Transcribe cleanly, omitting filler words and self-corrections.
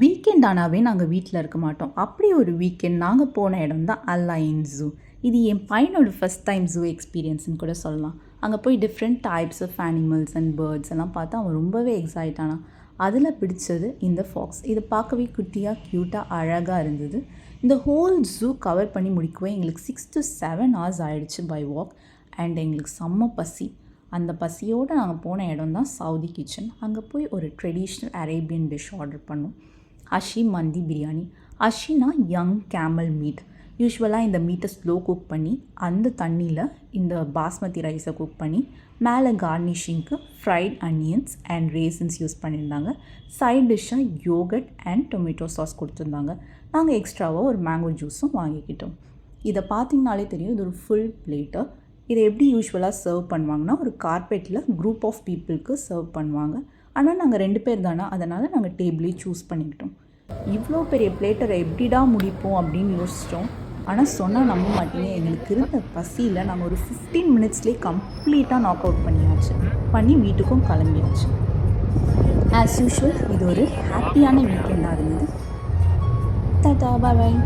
Weekend ஆனாவே நாங்கள் வீட்டில் இருக்க மாட்டோம். அப்படி ஒரு வீக்கெண்ட் நாங்கள் போன இடம் தான் அலைன் ஜூ. இது என் பையனோட ஃபஸ்ட் டைம் ஜூ எக்ஸ்பீரியன்ஸ்னு கூட சொல்லலாம். அங்கே போய் different types of animals and birds எல்லாம் பார்த்து அவன் ரொம்பவே எக்ஸைட் ஆனான். அதில் பிடிச்சது இந்த ஃபாக்ஸ். இது பார்க்கவே குட்டியாக க்யூட்டாக அழகாக இருந்தது. இந்த ஹோல் ஜூ கவர் பண்ணி முடிக்கவே எங்களுக்கு 6 to 7 hours ஆகிடுச்சு பை வாக். அண்ட் எங்களுக்கு செம்ம பசி. அந்த பசியோடு நாங்கள் போன இடம் தான் சவுதி கிச்சன். அங்கே போய் ஒரு ட்ரெடிஷ்னல் அரேபியன் டிஷ் ஆர்டர் பண்ணோம். அஷி மந்தி பிரியாணி. அஷினா யங் கேமல் மீட். யூஸ்வலாக இந்த மீட்டை ஸ்லோ குக் பண்ணி அந்த தண்ணியில் இந்த பாஸ்மதி ரைஸை குக் பண்ணி மேலே கார்னிஷிங்க்கு fried onions and raisins use பண்ணியிருந்தாங்க. சைட் டிஷ்ஷாக யோகட் அண்ட் டொமேட்டோ சாஸ் கொடுத்துருந்தாங்க. நாங்கள் எக்ஸ்ட்ராவாக ஒரு மேங்கோ ஜூஸும் வாங்கிக்கிட்டோம். இதை பார்த்திங்கனாலே தெரியும், இது ஒரு ஃபுல் பிளேட்டு. இதை எப்படி யூஸ்வலாக சர்வ் பண்ணுவாங்கன்னா, ஒரு கார்பெட்டில் குரூப் ஆஃப் பீப்புளுக்கு சர்வ் பண்ணுவாங்க. ஆனால் நாங்கள் 2 பேர் தானே, அதனால் நாங்கள் டேபிளே சூஸ் பண்ணிக்கிட்டோம். இவ்வளோ பெரிய பிளேட்டரை எப்படிடா முடிப்போம் அப்படின்னு யோசித்தோம். ஆனால் சொன்னால் நம்ப மாட்டீங்க, எங்களுக்கு இருந்த பசியில் நாங்கள் ஒரு 15 minutesலேயே கம்ப்ளீட்டாக நாக் அவுட் பண்ணி வீட்டுக்கும் கிளம்பியாச்சு. ஆஸ் யூஷுவல் இது ஒரு ஹாப்பியான வீக்கெண்டாக இருந்தது. டாடா, பாய் பாய்.